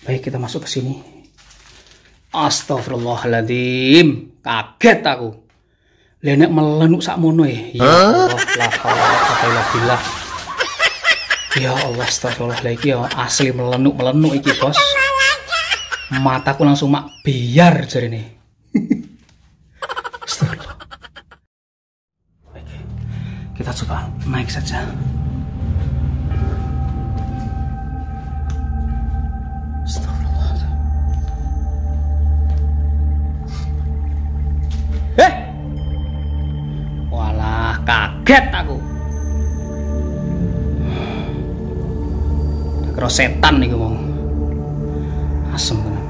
Baik, kita masuk ke sini. Astagfirullahaladzim, kaget aku. Lenek melenuk sakmono ya. Ya Allah, la haula wala quwwata. Ya Allah, astagfirullahaladzim. Ya asli melenuk iki, Bos. Mataku langsung mak biar jarine. Astagfirullah. Baik, kita coba naik saja. Walah, kaget aku. Kira setan nih ngomong. Asem tenan.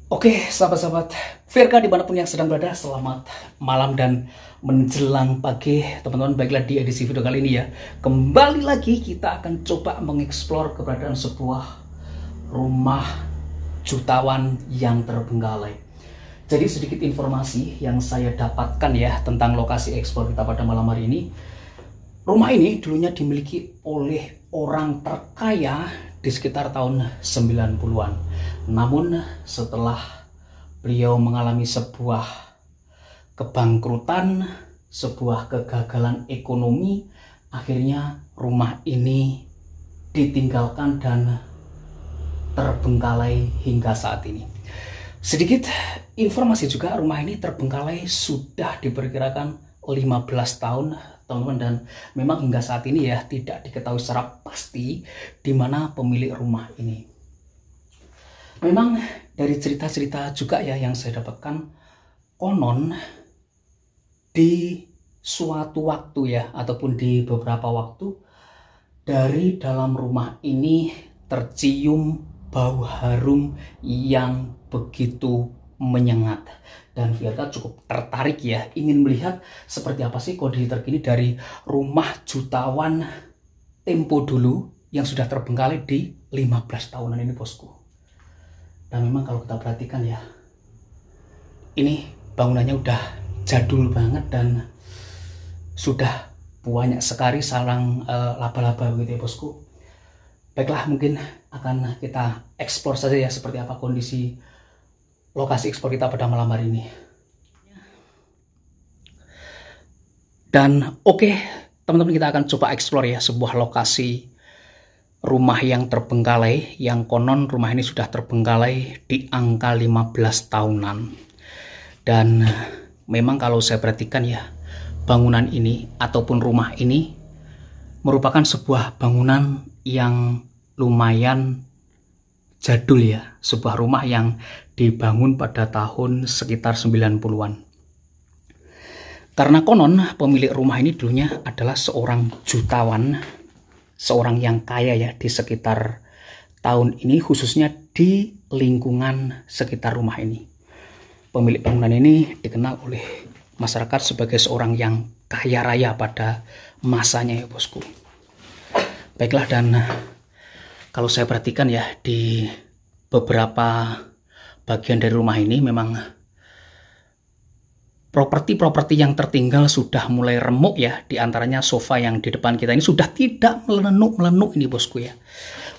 Oke, sahabat-sahabat Virka dimanapun yang sedang berada, selamat malam dan menjelang pagi teman-teman. Baiklah, di edisi video kali ini ya, kembali lagi kita akan coba mengeksplor keberadaan sebuah rumah jutawan yang terbengkalai. Jadi sedikit informasi yang saya dapatkan ya tentang lokasi eksplor kita pada malam hari ini. Rumah ini dulunya dimiliki oleh orang terkaya di sekitar tahun 90-an. Namun setelah beliau mengalami sebuah kebangkrutan, sebuah kegagalan ekonomi, akhirnya rumah ini ditinggalkan dan terbengkalai hingga saat ini. Sedikit informasi juga, rumah ini terbengkalai sudah diperkirakan 15 tahun teman-teman, dan memang hingga saat ini ya tidak diketahui secara pasti di mana pemilik rumah ini. Memang dari cerita-cerita juga ya yang saya dapatkan, konon di suatu waktu ya ataupun di beberapa waktu dari dalam rumah ini tercium bau harum yang begitu menyengat. Dan Virka cukup tertarik ya, ingin melihat seperti apa sih kondisi terkini dari rumah jutawan tempo dulu yang sudah terbengkalai di 15 tahunan ini, bosku. Dan memang kalau kita perhatikan ya, ini bangunannya udah jadul banget dan sudah banyak sekali sarang laba-laba gitu ya, bosku. Baiklah, mungkin akan kita eksplor saja ya seperti apa kondisi lokasi ekspor kita pada malam hari ini. Dan oke, teman-teman, kita akan coba eksplor ya sebuah lokasi rumah yang terbengkalai, yang konon rumah ini sudah terbengkalai di angka 15 tahunan. Dan memang kalau saya perhatikan ya, bangunan ini ataupun rumah ini merupakan sebuah bangunan yang lumayan jadul ya, sebuah rumah yang dibangun pada tahun sekitar 90-an. Karena konon pemilik rumah ini dulunya adalah seorang jutawan, seorang yang kaya ya di sekitar tahun ini, khususnya di lingkungan sekitar rumah ini. Pemilik bangunan ini dikenal oleh masyarakat sebagai seorang yang kaya raya pada masanya ya bosku. Baiklah, dan kalau saya perhatikan ya, di beberapa bagian dari rumah ini memang properti-properti yang tertinggal sudah mulai remuk ya. Di antaranya sofa yang di depan kita ini sudah tidak melenuk-melenuk ini bosku ya.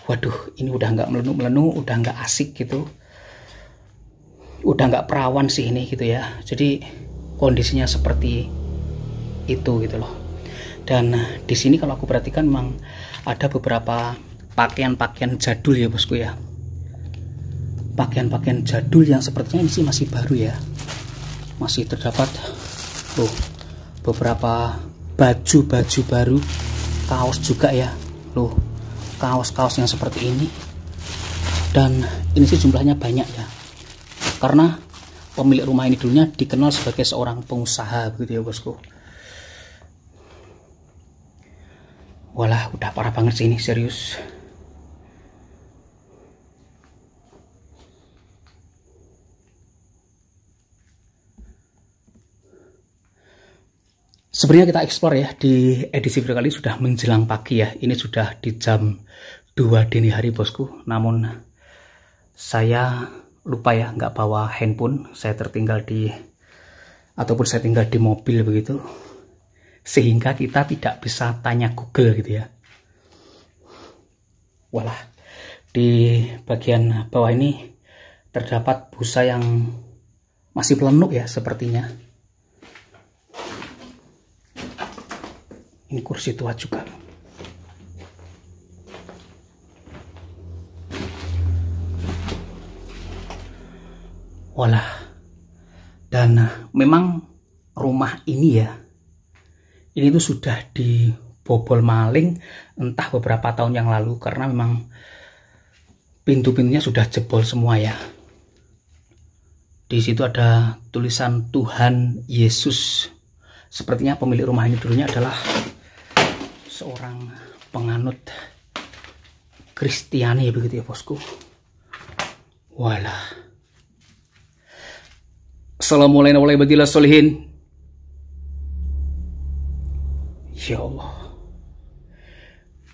Waduh, ini udah nggak melenuk-melenuk, udah nggak asik gitu. Udah nggak perawan sih ini gitu ya. Jadi kondisinya seperti itu gitu loh. Dan di sini kalau aku perhatikan memang ada beberapa pakaian-pakaian jadul ya bosku ya. Pakaian-pakaian jadul yang sepertinya ini sih masih baru ya. Masih terdapat beberapa baju-baju baru, kaos juga ya. Kaos-kaos yang seperti ini. Dan ini sih jumlahnya banyak ya. Karena pemilik rumah ini dulunya dikenal sebagai seorang pengusaha begitu ya bosku. Walah, udah parah banget sih ini, serius. Sebenarnya kita explore ya, di edisi video kali sudah menjelang pagi ya. Ini sudah di jam 2 dini hari bosku. Namun saya lupa ya, nggak bawa handphone. Saya tertinggal saya tinggal di mobil begitu. Sehingga kita tidak bisa tanya Google gitu ya. Walah, di bagian bawah ini terdapat busa yang masih melenuk ya sepertinya. Ini kursi tua juga. Walah. Dan memang rumah ini ya, ini tuh sudah dibobol maling entah beberapa tahun yang lalu. Karena memang pintu-pintunya sudah jebol semua ya. Di situ ada tulisan Tuhan Yesus. Sepertinya pemilik rumah ini dulunya adalah seorang penganut Kristiani begitu ya bosku. Walah. Assalamualaikum warahmatullahi wabarakatuh. Ya Allah.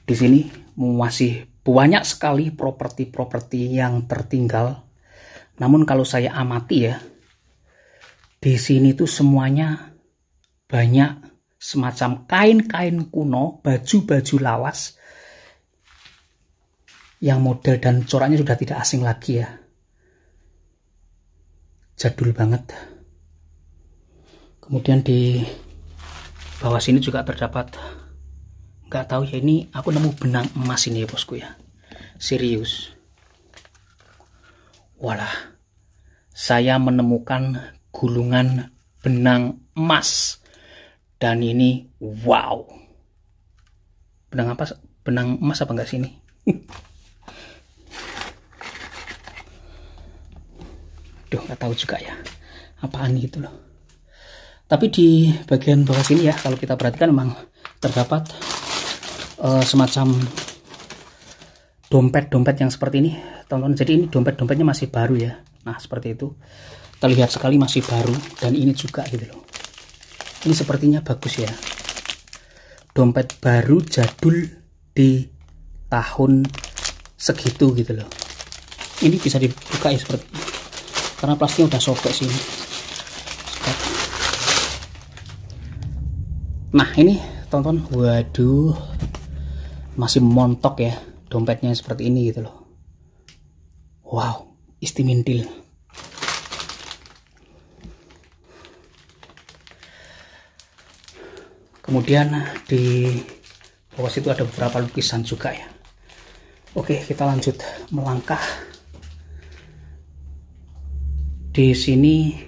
Di sini masih banyak sekali properti-properti yang tertinggal. Namun kalau saya amati ya, di sini tuh semuanya banyak semacam kain-kain kuno, baju-baju lawas yang model dan coraknya sudah tidak asing lagi ya. Jadul banget. Kemudian di bawah sini juga terdapat, nggak tahu ya, ini aku nemu benang emas ini ya bosku ya. Serius. Walah, saya menemukan gulungan benang emas. Dan ini wow. Benang apa? Benang emas apa enggak sini? Duh, nggak tahu juga ya. Apaan gitu loh. Tapi di bagian bawah sini ya, kalau kita perhatikan memang terdapat semacam dompet-dompet yang seperti ini, teman-teman. Jadi ini dompet-dompetnya masih baru ya. Nah, seperti itu. Terlihat sekali masih baru, dan ini juga gitu loh. Ini sepertinya bagus ya. Dompet baru jadul di tahun segitu gitu loh. Ini bisa dibuka ya seperti ini. Karena plastiknya udah sobek sini. Nah ini tonton, waduh, masih montok ya dompetnya seperti ini gitu loh. Wow, istimintil. Kemudian di bawah situ ada beberapa lukisan juga ya. Oke, kita lanjut melangkah. Di sini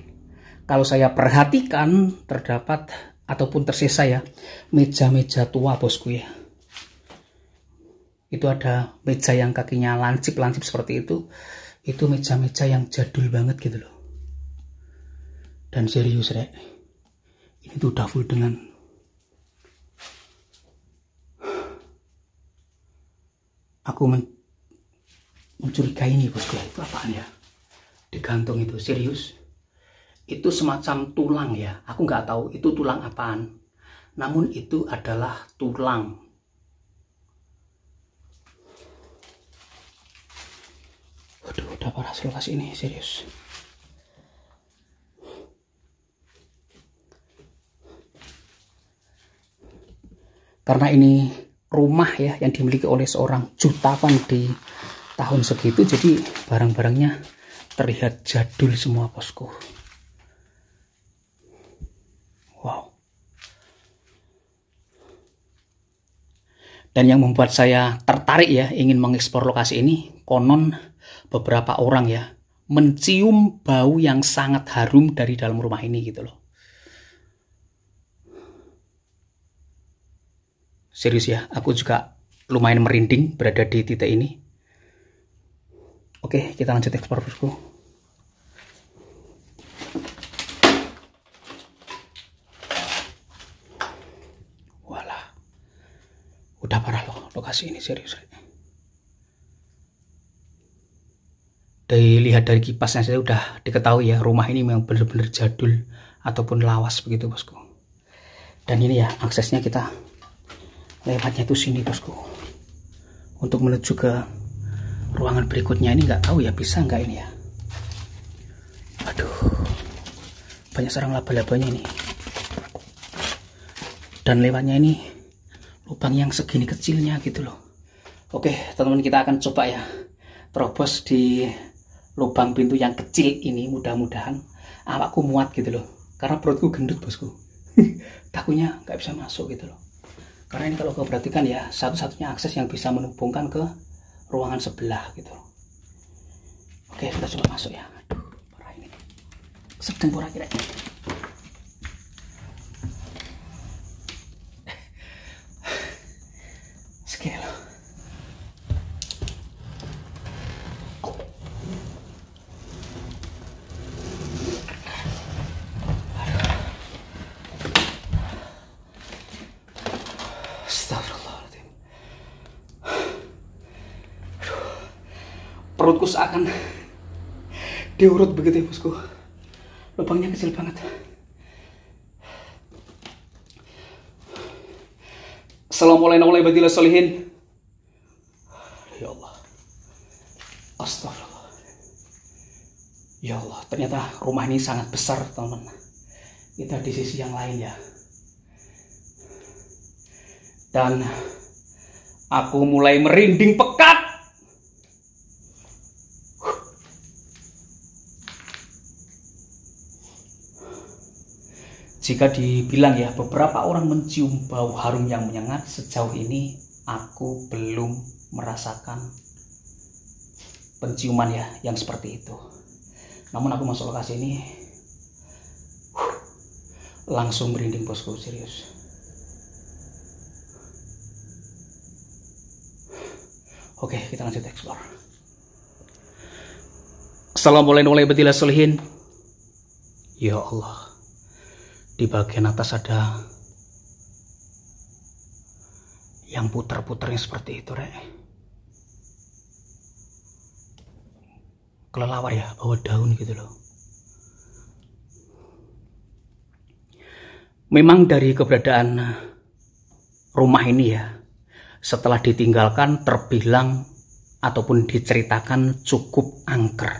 kalau saya perhatikan terdapat ataupun tersisa ya meja-meja tua bosku ya. Itu ada meja yang kakinya lancip-lancip seperti itu. Itu meja-meja yang jadul banget gitu loh. Dan serius rek, ini tuh udah full dengan aku mencurigai ini bosku. Itu apaan ya? Digantung itu, serius. itu semacam tulang ya. Aku nggak tahu itu tulang apaan. Namun itu adalah tulang. Waduh, udah parah lokasi ini, serius. Karena ini rumah ya yang dimiliki oleh seorang jutawan di tahun segitu, jadi barang-barangnya terlihat jadul semua, bosku. Wow. Dan yang membuat saya tertarik ya ingin mengeksplor lokasi ini, konon beberapa orang ya mencium bau yang sangat harum dari dalam rumah ini gitu loh. Serius ya, aku juga lumayan merinding berada di titik ini. Oke, kita lanjut eksplor, bosku. Walah, udah parah loh lokasi ini, serius. Dilihat dari kipasnya saya udah diketahui ya, rumah ini memang benar-benar jadul ataupun lawas begitu, bosku. Dan ini ya aksesnya, kita lewatnya tuh sini, bosku. Untuk menuju ke ruangan berikutnya ini nggak tahu ya bisa nggak ini ya. Aduh, banyak sarang laba-labanya ini. Dan lewatnya ini lubang yang segini kecilnya gitu loh. Oke, teman-teman, kita akan coba ya terobos di lubang pintu yang kecil ini. Mudah-mudahan awakku muat gitu loh. Karena perutku gendut, bosku. Takutnya nggak bisa masuk gitu loh. Karena ini kalau kau perhatikan ya, satu-satunya akses yang bisa menghubungkan ke ruangan sebelah gitu. Oke, kita coba masuk ya. Aduh, parah ini. Sedang pura kira. Segini loh. Astagfirullahaladzim. Perutku seakan diurut begitu ya, bosku. Lubangnya kecil banget. Assalamualaikum warahmatullahi wabarakatuh. Ya Allah. Astagfirullah. Ya Allah, ternyata rumah ini sangat besar, teman-teman. Kita di sisi yang lain ya. Dan aku mulai merinding pekat. Jika dibilang ya beberapa orang mencium bau harum yang menyengat, sejauh ini aku belum merasakan penciuman ya yang seperti itu. Namun aku masuk lokasi ini langsung merinding, bosku, serius. Oke, kita lanjut explore. Assalamualaikum warahmatullahi wabarakatuh. Ya Allah. Di bagian atas ada yang putar-putarnya seperti itu, Rek. Kelelawar ya, bawa daun gitu loh. Memang dari keberadaan rumah ini ya, setelah ditinggalkan terbilang ataupun diceritakan cukup angker.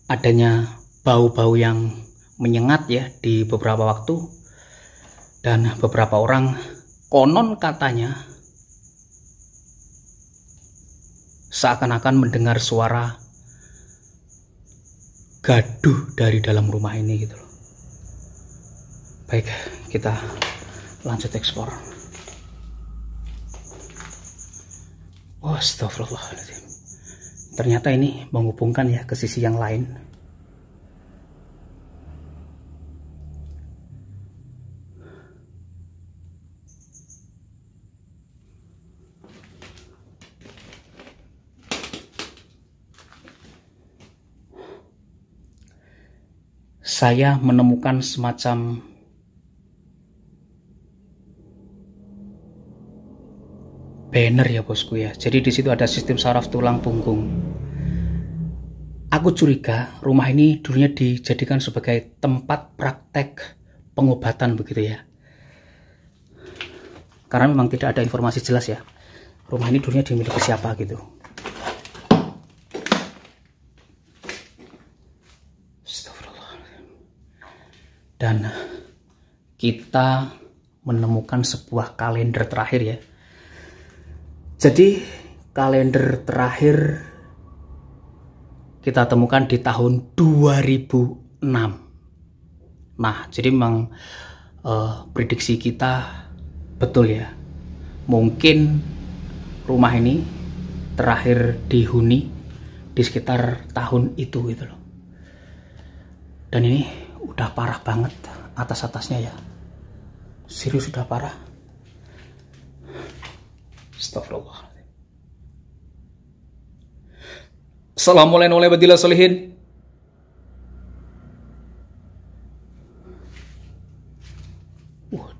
Adanya bau-bau yang menyengat ya di beberapa waktu, dan beberapa orang konon katanya seakan-akan mendengar suara gaduh dari dalam rumah ini gitu loh. Baik, kita lanjut eksplor. Oh, astagfirullahaladzim. Ternyata ini menghubungkan ya ke sisi yang lain. Saya menemukan semacam banner ya, bosku ya. Jadi di situ ada sistem saraf tulang punggung. Aku curiga rumah ini dulunya dijadikan sebagai tempat praktek pengobatan begitu ya. Karena memang tidak ada informasi jelas ya. Rumah ini dulunya dimiliki siapa gitu. Dan kita menemukan sebuah kalender terakhir ya. Jadi kalender terakhir kita temukan di tahun 2006. Nah, jadi memang prediksi kita betul ya. Mungkin rumah ini terakhir dihuni di sekitar tahun itu gitu loh. Dan ini udah parah banget atas-atasnya ya. Serius sudah parah. Astagfirullah. Assalamualaikum warahmatullahi wabarakatuh.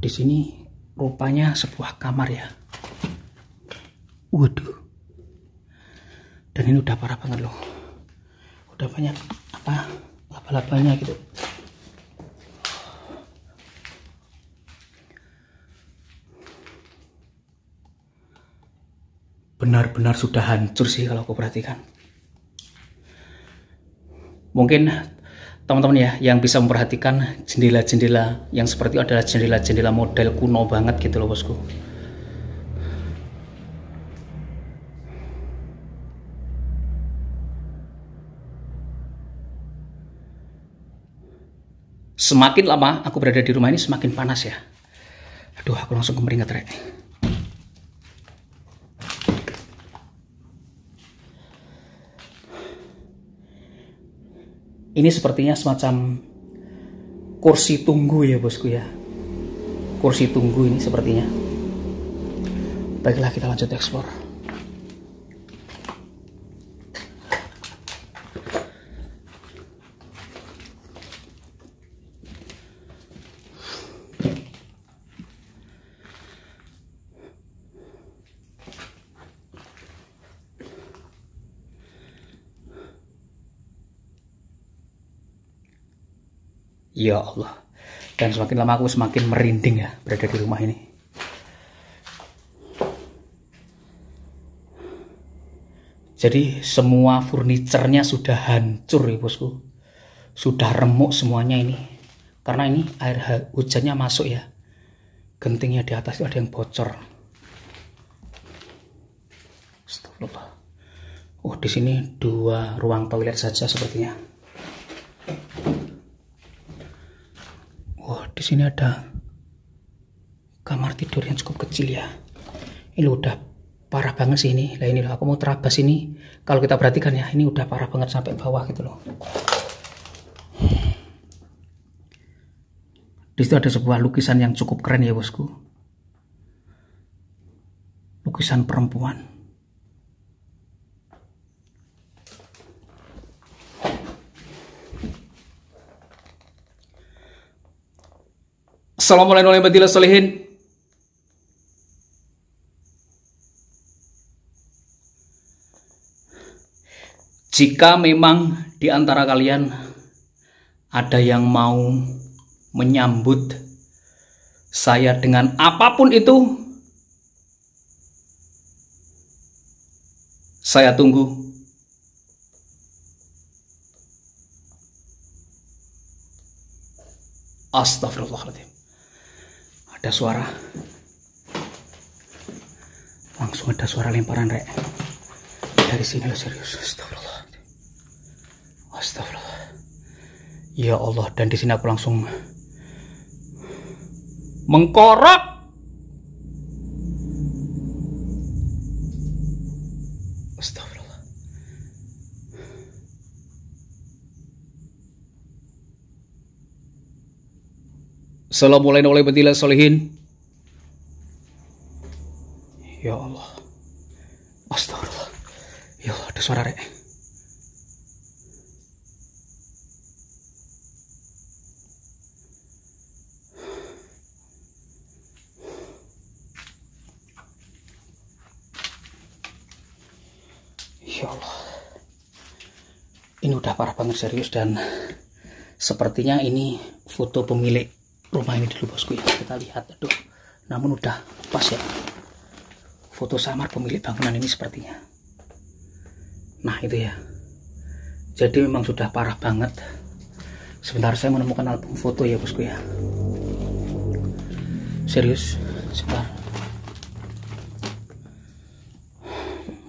Di sini rupanya sebuah kamar ya. Waduh. Dan ini udah parah banget loh. Udah banyak apa laba-labanya gitu. Benar-benar sudah hancur sih kalau aku perhatikan. Mungkin teman-teman ya yang bisa memperhatikan jendela-jendela yang seperti itu adalah jendela-jendela model kuno banget gitu loh bosku. Semakin lama aku berada di rumah ini semakin panas ya. Aduh, aku langsung kemeringat rek. Ini sepertinya semacam kursi tunggu ya bosku ya. Kursi tunggu ini sepertinya. Baiklah, kita lanjut eksplor. Ya Allah. Dan semakin lama aku semakin merinding ya berada di rumah ini. Jadi semua furniturnya sudah hancur ya bosku. Sudah remuk semuanya ini. Karena ini air hujannya masuk ya. Gentingnya di atas itu ada yang bocor. Astagfirullah. Oh, di sini 2 ruang toilet saja sepertinya. Oh, di sini ada kamar tidur yang cukup kecil ya. Ini udah parah banget sih ini. Nah ini loh, aku mau terabas ini. Kalau kita perhatikan ya, ini udah parah banget sampai bawah gitu loh. Di situ ada sebuah lukisan yang cukup keren ya bosku. Lukisan perempuan. Assalamualaikum warahmatullahi wabarakatuh. Jika memang di antara kalian ada yang mau menyambut saya dengan apapun itu, saya tunggu. Astagfirullahaladzim. Ada suara. Langsung ada suara lemparan rek. Dari sini lo serius. Astagfirullah. Astagfirullah. Ya Allah, dan di sini aku langsung mengkorok. Astagfirullah. Assalamualaikum warahmatullahi wabarakatuh. Ya Allah. Astagfirullah. Ya Allah, ada suara rek. Ya Allah. Ini udah parah banget serius, dan sepertinya ini foto pemilik rumah ini dulu bosku ya. Kita lihat, aduh, namun udah pas ya. Foto samar pemilik bangunan ini sepertinya. Nah itu ya. Jadi memang sudah parah banget. Sebentar, saya menemukan album foto ya bosku ya. Serius, sebentar.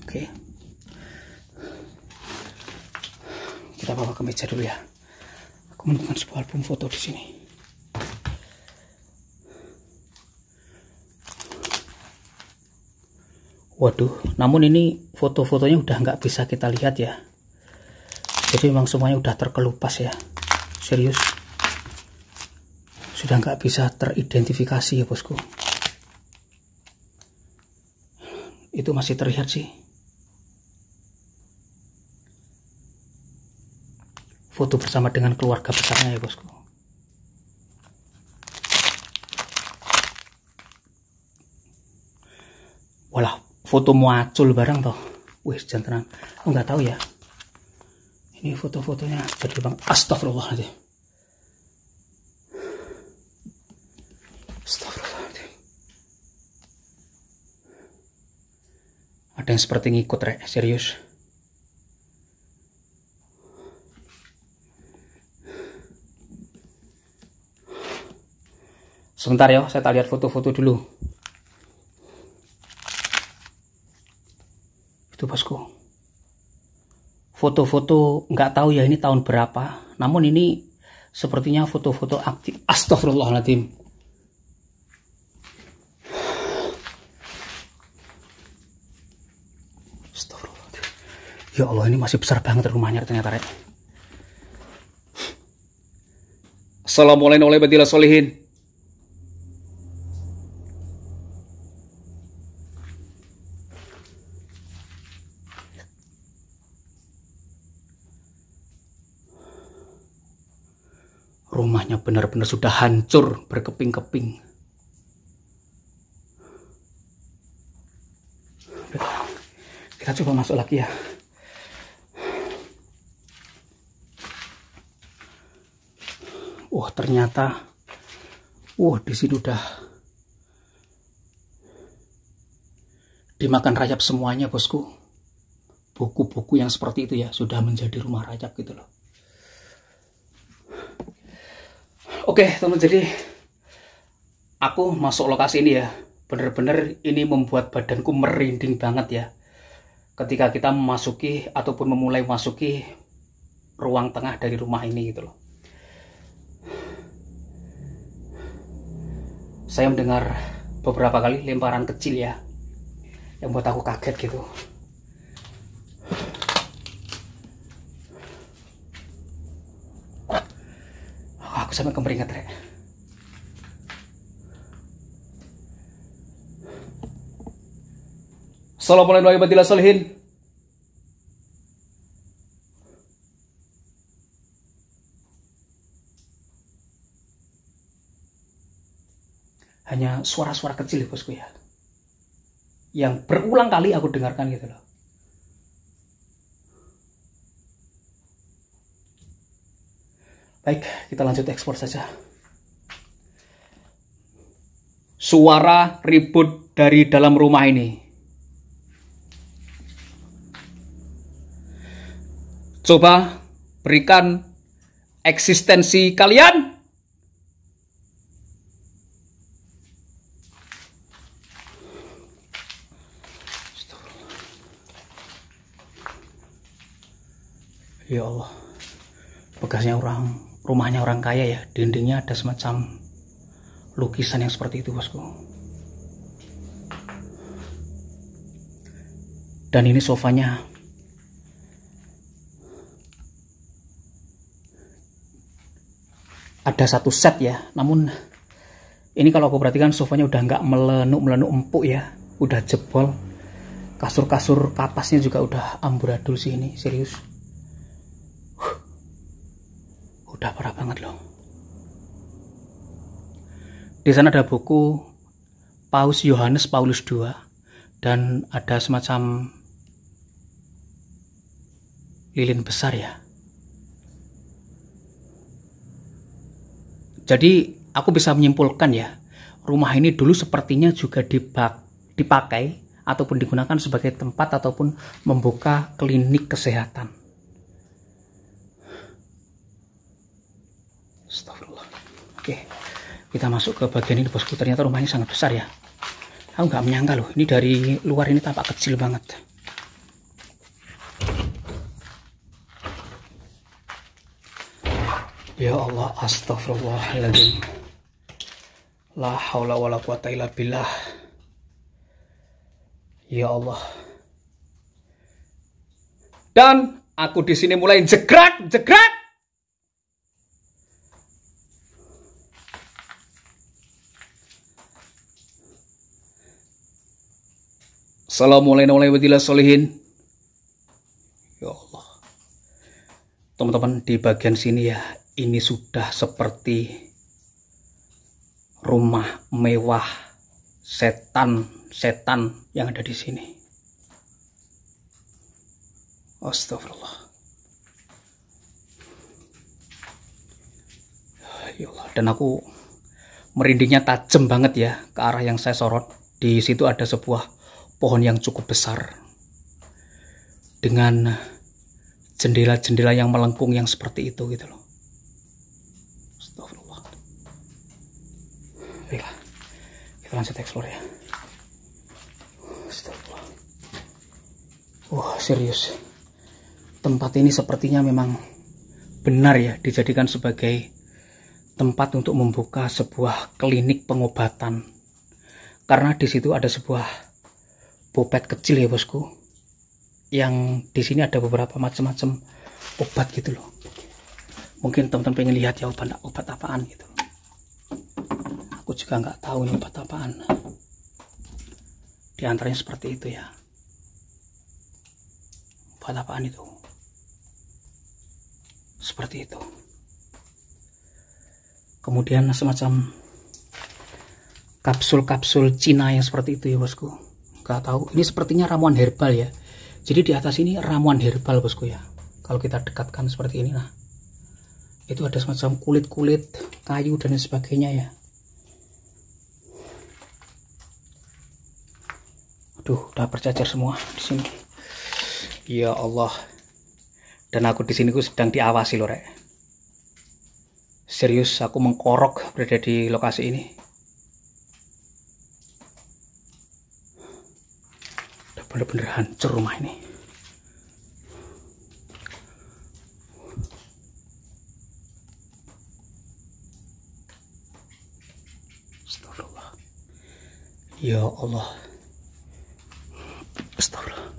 Oke. Kita bawa ke meja dulu ya. Aku menemukan sebuah album foto di sini. Waduh, namun ini foto-fotonya udah nggak bisa kita lihat ya. Jadi memang semuanya udah terkelupas ya. Serius. Sudah nggak bisa teridentifikasi ya bosku. Itu masih terlihat sih. Foto bersama dengan keluarga besarnya ya bosku. Walah, foto muacul bareng toh. Wih, jangan. Aku nggak tahu ya. Ini foto-fotonya jadi bang. Astagfirullahaladzim. Astagfirullahaladzim. Ada yang seperti ngikut rek, serius. Sebentar ya, saya tak lihat foto-foto dulu. Itu bosku. Foto-foto nggak tahu ya ini tahun berapa. Namun ini sepertinya foto-foto aktif. Astagfirullahaladzim. Astagfirullahaladzim. Ya Allah, ini masih besar banget rumahnya ternyata rek. Assalamualaikum warahmatullahi wabarakatuh. Rumahnya benar-benar sudah hancur, berkeping-keping. Kita coba masuk lagi ya. Wah, ternyata di sini udah dimakan rayap semuanya bosku. Buku-buku yang seperti itu ya sudah menjadi rumah rayap gitu loh. Oke teman, jadi aku masuk lokasi ini ya, bener-bener ini membuat badanku merinding banget ya, ketika kita memasuki ataupun memulai memasuki ruang tengah dari rumah ini gitu loh. Saya mendengar beberapa kali lemparan kecil ya, yang buat aku kaget gitu. Aku sampai kemeringat rek. Assalamualaikum warahmatullahi wabarakatuh. Hanya suara-suara kecil ya bosku ya, yang berulang kali aku dengarkan gitu loh. Baik, kita lanjut ekspor saja. Suara ribut dari dalam rumah ini. Coba berikan eksistensi kalian. Ya Allah, bekasnya rumahnya orang kaya ya. Dindingnya ada semacam lukisan yang seperti itu bosku. Dan ini sofanya ada satu set ya. Namun ini kalau aku perhatikan sofanya udah nggak melenuk empuk ya, udah jebol. Kasur-kasur kapasnya juga udah amburadul sih ini, serius. Udah parah banget loh. Di sana ada buku Paus Yohanes Paulus II dan ada semacam lilin besar ya. Jadi aku bisa menyimpulkan ya, rumah ini dulu sepertinya juga dipakai ataupun digunakan sebagai tempat ataupun membuka klinik kesehatan. Astagfirullah. Oke, kita masuk ke bagian ini bosku. Ternyata rumah ini sangat besar ya. Aku nggak menyangka loh, ini dari luar ini tampak kecil banget. Ya Allah, astagfirullahaladzim. La haula wala quwata illa billah. Ya Allah. Dan aku di sini mulai jegrak. Assalamualaikum warahmatullahi wabarakatuh. Ya Allah. Teman-teman, di bagian sini ya, ini sudah seperti rumah mewah setan yang ada di sini. Astagfirullah. Ya Allah, dan aku merindingnya tajam banget ya ke arah yang saya sorot. Di situ ada sebuah pohon yang cukup besar dengan jendela-jendela yang melengkung yang seperti itu gitu loh. Astagfirullah. Baiklah, kita lanjut explore ya. Astagfirullah. Wah, serius. Tempat ini sepertinya memang benar ya dijadikan sebagai tempat untuk membuka sebuah klinik pengobatan. Karena di situ ada sebuah popet kecil ya bosku. Yang di sini ada beberapa macam-macam obat gitu loh. Mungkin teman-teman pengen lihat ya obat apaan gitu. Aku juga nggak tahu ini obat apaan. Di antaranya seperti itu ya. Obat apaan itu? Seperti itu. Kemudian semacam kapsul-kapsul Cina yang seperti itu ya bosku. Nggak tahu. Ini sepertinya ramuan herbal ya. Jadi di atas ini ramuan herbal bosku ya. Kalau kita dekatkan seperti ini, nah itu ada semacam kulit-kulit kayu dan sebagainya ya. Aduh, udah bercacar semua di sini. Ya Allah. Dan aku di sini sedang diawasi loh rek. Serius, aku mengkorok berada di lokasi ini. Bener-bener hancur rumah ini. Astagfirullah. Ya Allah. Astagfirullah.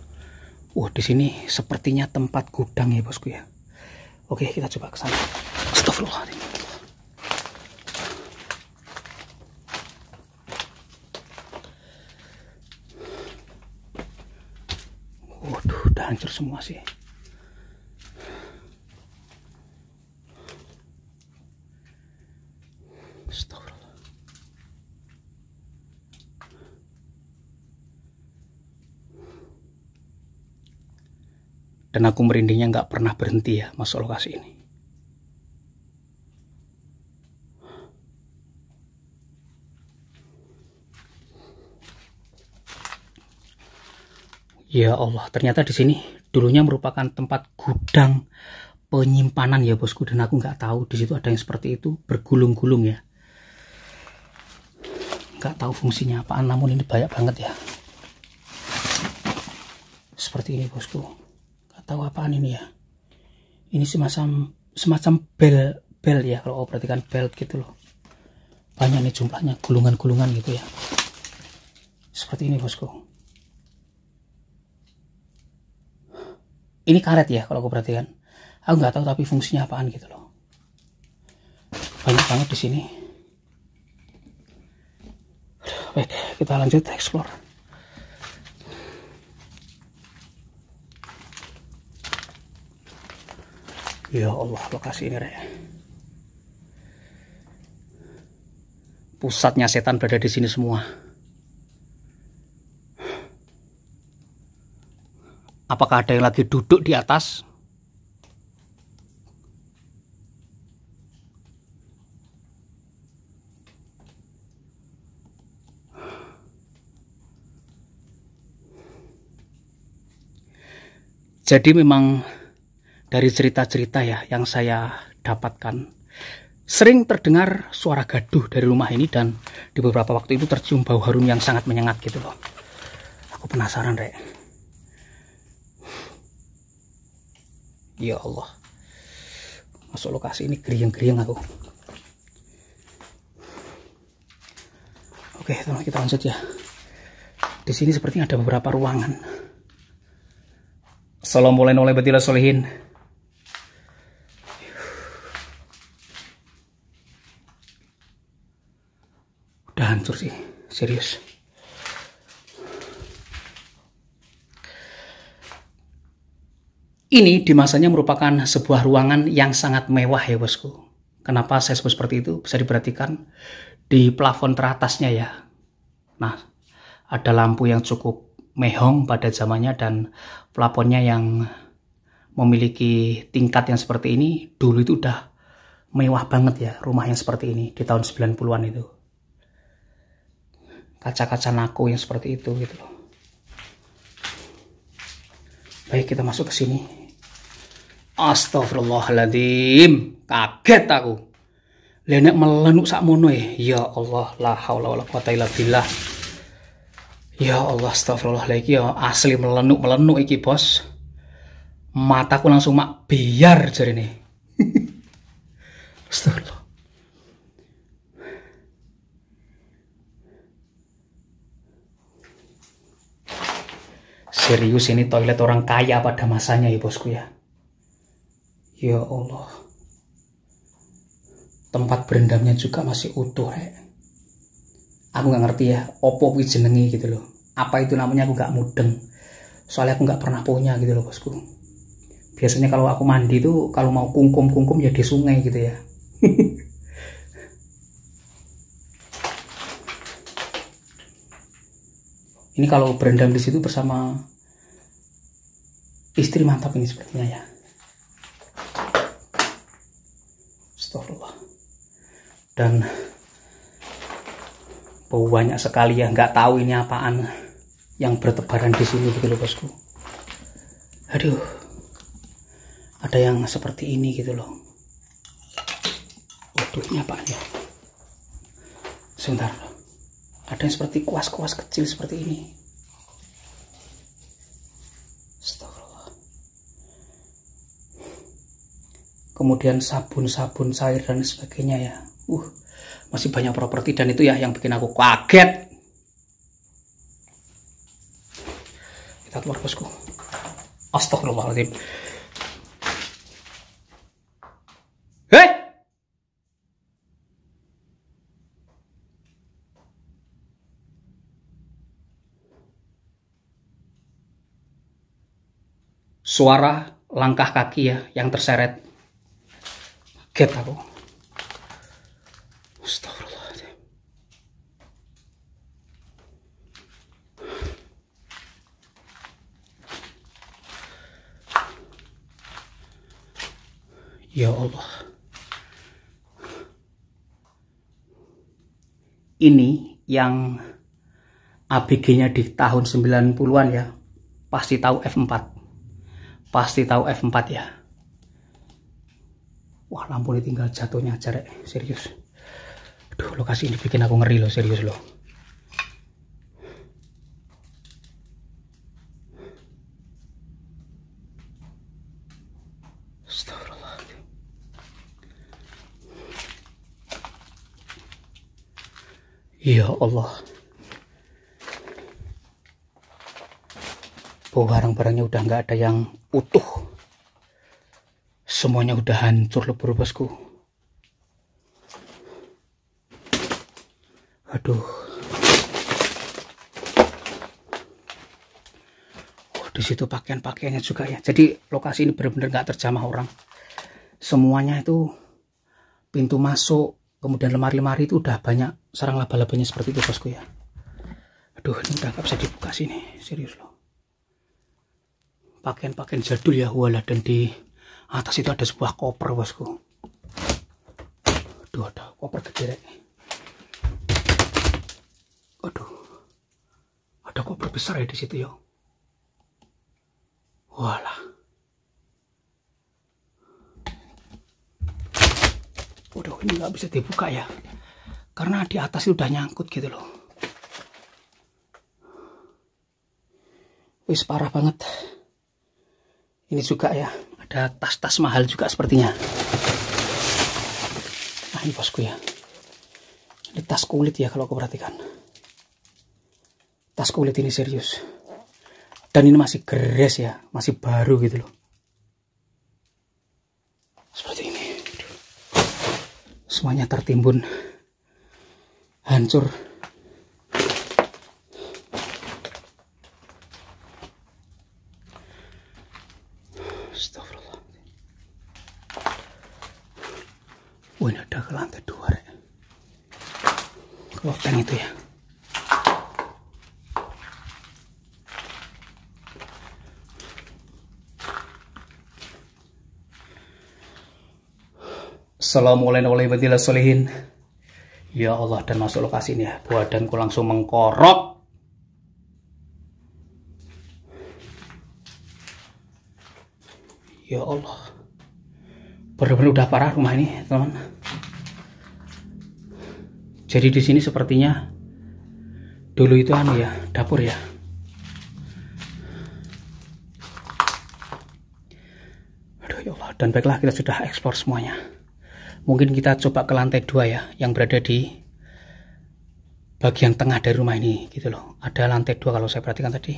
Wah, di sini sepertinya tempat gudang ya bosku ya. Oke, kita coba ke sana. Astagfirullah. Waduh, udah hancur semua sih. Astagfirullah. Dan aku merindingnya nggak pernah berhenti ya masuk lokasi ini. Ya Allah, ternyata di sini dulunya merupakan tempat gudang penyimpanan ya bosku, dan aku nggak tahu di situ ada yang seperti itu bergulung-gulung ya. Nggak tahu fungsinya apaan, namun ini banyak banget ya. Seperti ini bosku. Nggak tahu apaan ini ya. Ini semacam bel ya, kalau perhatikan belt gitu loh. Banyak nih jumlahnya, gulungan-gulungan gitu ya. Seperti ini bosku. Ini karet ya kalau aku perhatikan. Aku nggak tahu tapi fungsinya apaan gitu loh. Banyak banget di sini. Baik, kita lanjut explore. Ya Allah, lokasi ini rek. Pusatnya setan berada di sini semua. Apakah ada yang lagi duduk di atas? Jadi memang dari cerita-cerita ya yang saya dapatkan, sering terdengar suara gaduh dari rumah ini, dan di beberapa waktu itu tercium bau harum yang sangat menyengat gitu loh. Aku penasaran, Rek. Ya Allah. Masuk lokasi ini geriang-geriang aku. Oke, teman, kita lanjut ya. Di sini sepertinya ada beberapa ruangan. Assalamualaikum warahmatullahi wabarakatuh. Udah hancur sih, serius. Ini di masanya merupakan sebuah ruangan yang sangat mewah ya bosku. Kenapa saya sebut seperti itu? Bisa diperhatikan di plafon teratasnya ya. Nah, ada lampu yang cukup mehong pada zamannya, dan plafonnya yang memiliki tingkat yang seperti ini dulu itu udah mewah banget ya, rumah yang seperti ini di tahun 90-an itu. Kaca-kaca nako yang seperti itu gitu loh. Baik, kita masuk ke sini. Astagfirullahaladzim, kaget aku. Lenek melenuk sakmono ya Allah, la haula wala quwata illa billah. Ya Allah, astagfirullah, lagi ya asli melenuk iki bos. Mataku langsung mak biar jari nih. Astagfirullah. Serius, ini toilet orang kaya pada masanya ya bosku ya. Ya Allah. Tempat berendamnya juga masih utuh, Rek. Aku nggak ngerti ya, opo kuwi jenenge gitu loh. Apa itu namanya aku nggak mudeng. Soalnya aku nggak pernah punya gitu loh bosku. Biasanya kalau aku mandi tuh, kalau mau kungkum ya di sungai gitu ya. Ini kalau berendam di situ bersama istri mantap ini sepertinya ya. Astagfirullah. Dan bau banyak sekali ya, nggak tahu ini apaan yang bertebaran di sini gitu loh bosku. Aduh, ada yang seperti ini gitu loh. Waduh, ini apaan ya? Sebentar loh. Ada yang seperti kuas-kuas kecil seperti ini. Astagfirullah. Kemudian sabun-sabun cair dan sebagainya ya. Masih banyak properti, dan itu ya yang bikin aku kaget. Kita keluar bosku. Astagfirullahaladzim. Hei! Suara langkah kaki ya yang terseret. Kaget aku. Astagfirullahaladzim. Ya Allah. Ini yang ABG-nya di tahun 90-an ya. Pasti tahu F4. Pasti tahu F4 ya. Wah, lampu ini tinggal jatuhnya aja, Rek. Serius. Aduh, lokasi ini bikin aku ngeri loh, serius loh. Astagfirullahaladzim. Ya Allah. Barang-barangnya udah nggak ada yang utuh. Semuanya udah hancur lebur bosku. Aduh. Di situ pakaian-pakaiannya juga ya. Jadi lokasi ini benar-benar nggak terjamah orang. Semuanya itu pintu masuk, kemudian lemari-lemari itu udah banyak sarang laba-labanya seperti itu bosku ya. Aduh, ini udah nggak bisa dibuka sini, serius loh. Pakaian-pakaian jadul ya, wala, dan di atas itu ada sebuah koper bosku. Aduh, ada koper gede. Aduh, ada koper besar ya di situ ya. Walah. ini nggak bisa dibuka ya, karena di atas itu udah nyangkut gitu loh. Wis parah banget. Ini juga ya, ada tas-tas mahal juga sepertinya. Nah ini bosku ya, ini tas kulit ya kalau aku perhatikan. Tas kulit ini serius. Dan ini masih geres ya, masih baru gitu loh. Seperti ini. Semuanya tertimbun. Hancur. Astagfirullah. Wah, ini ada ke lantai 2 rek. Keloteng itu ya. Assalamualaikum warahmatullahi wabarakatuh. Ya Allah, dan masuk lokasi ini ya. Badanku langsung mengkorok. Ya Allah. Benar-benar udah parah rumah ini, teman. Jadi di sini sepertinya dulu itu anu ya, dapur ya. Aduh ya Allah, dan baiklah kita sudah ekspor semuanya. Mungkin kita coba ke lantai 2 ya, yang berada di bagian tengah dari rumah ini gitu loh. Ada lantai 2 kalau saya perhatikan tadi.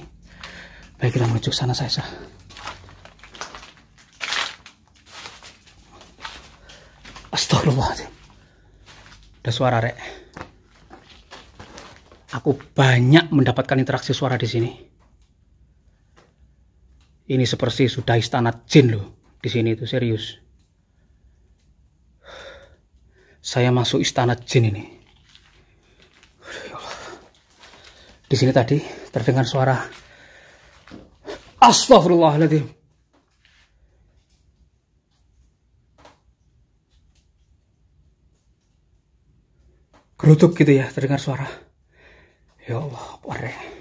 Baik, kita menuju ke sana saja. Astagfirullahaladzim. Ada suara rek. Aku banyak mendapatkan interaksi suara di sini. Ini seperti sudah istana jin loh. Di sini itu serius. Saya masuk istana jin ini. Di sini tadi terdengar suara. Astagfirullahaladzim. Gerutuk gitu ya, terdengar suara. Ya Allah, parah.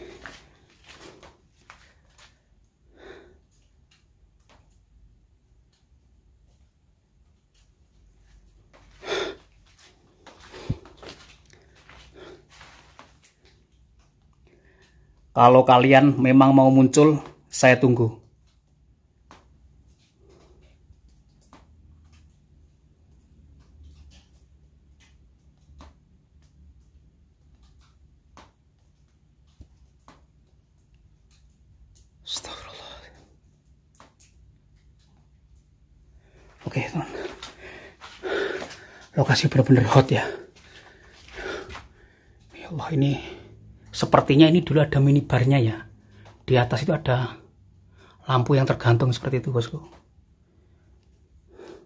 Kalau kalian memang mau muncul, saya tunggu. Astagfirullah. Oke, teman. Lokasi benar-benar hot ya. Ya Allah, ini sepertinya ini dulu ada minibarnya ya. Di atas itu ada lampu yang tergantung seperti itu, bosku.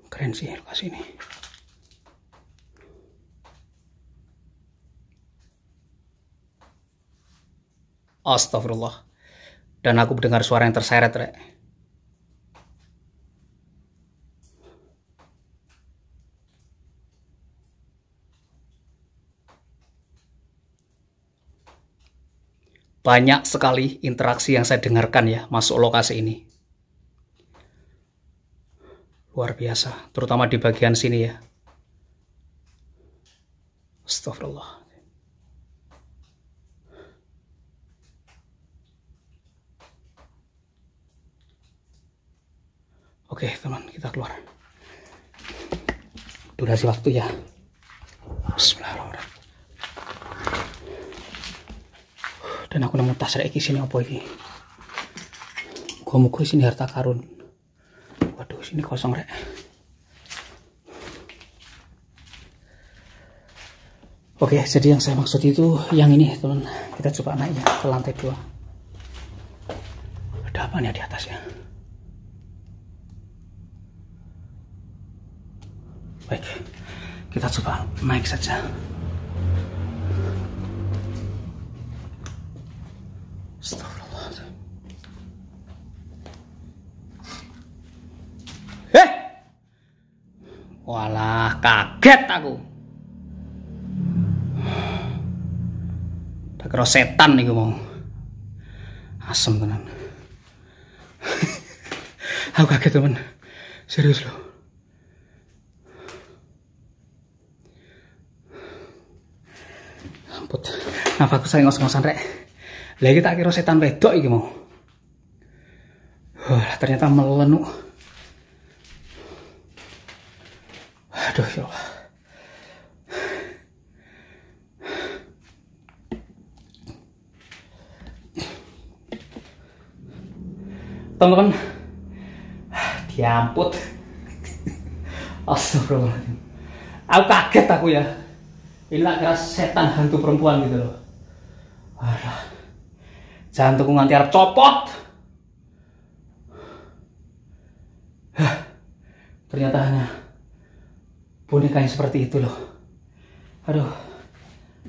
Keren sih lokasi ini. Astagfirullah. Dan aku mendengar suara yang terseret, rek. Banyak sekali interaksi yang saya dengarkan ya masuk lokasi ini. Luar biasa, terutama di bagian sini ya. Astagfirullah. Oke teman, kita keluar. Durasi waktu ya. Bismillahirrahmanirrahim. Dan aku nemu tas rek sini apa iki? Muga-muga sini harta karun. Waduh, sini kosong rek. Oke, jadi yang saya maksud itu yang ini, teman. Kita coba naik ya ke lantai 2. Ada apa nih di atas ya? Baik, kita coba naik saja. Astagfirullahaladzim. Walah, kaget aku. Tak kira setan nih mau. Asem tenan. Aku kaget teman. Serius loh. Ampun, nafasku saya ngos-ngosan rek. Lagi tak kira setan wedok iki mau. Ternyata melenu. Aduh ya Allah. Teman-teman, diamput. Astagfirullahaladzim. Aku kaget aku ya. Ini kira setan hantu perempuan gitu loh. Waduh. Jantungku nganti arep copot. Ternyata hanya boneka yang seperti itu loh. Aduh.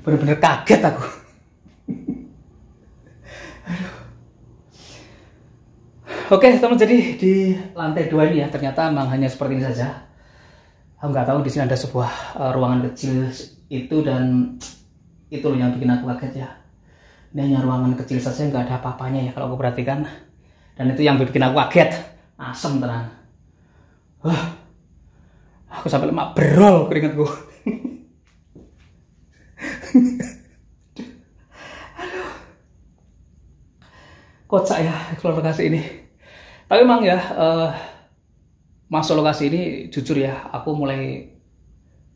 Bener-bener kaget aku. Oke teman, jadi di lantai 2 ini ya ternyata memang hanya seperti ini saja. Aku nggak tahu di sini ada sebuah ruangan kecil itu, dan itu loh yang bikin aku kaget ya. Ini hanya ruangan kecil saja, nggak ada apa-apanya ya kalau aku perhatikan. Dan itu yang bikin aku kaget, asem tenang. Aku sampai lemak berol keringatku. Aduh, kocak ya keluar lokasi ini. Tapi memang ya, masuk lokasi ini jujur ya, aku mulai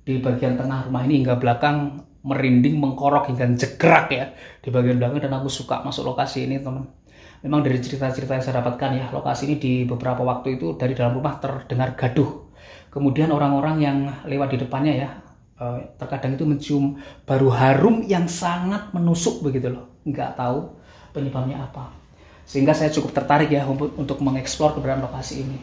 di bagian tengah rumah ini hingga belakang merinding, mengkorok hingga jegrak ya di bagian belakang, dan aku suka masuk lokasi ini teman. Memang dari cerita-cerita yang saya dapatkan ya, lokasi ini di beberapa waktu itu dari dalam rumah terdengar gaduh. Kemudian orang-orang yang lewat di depannya ya, terkadang itu mencium bau harum yang sangat menusuk begitu loh. Nggak tahu penyebabnya apa. Sehingga saya cukup tertarik ya untuk mengeksplor keberadaan lokasi ini.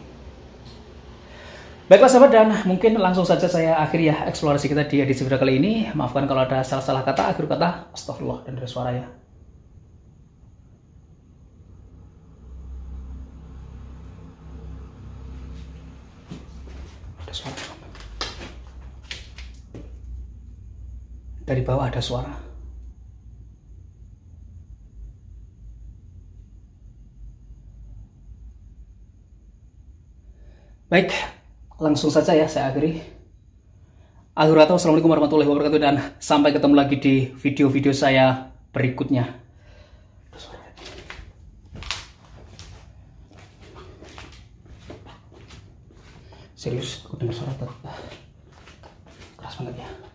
Baiklah sahabat, dan mungkin langsung saja saya akhiri ya eksplorasi kita di edisi video kali ini. Maafkan kalau ada salah-salah kata, akhir kata, astagfirullah, dan dari suara ya. Ada suara. Dari bawah ada suara. Baik, langsung saja ya saya akhiri. Akhir kata, wassalamualaikum warahmatullahi wabarakatuh, dan sampai ketemu lagi di video-video saya berikutnya. Serius, aku dengar suara keras banget ya.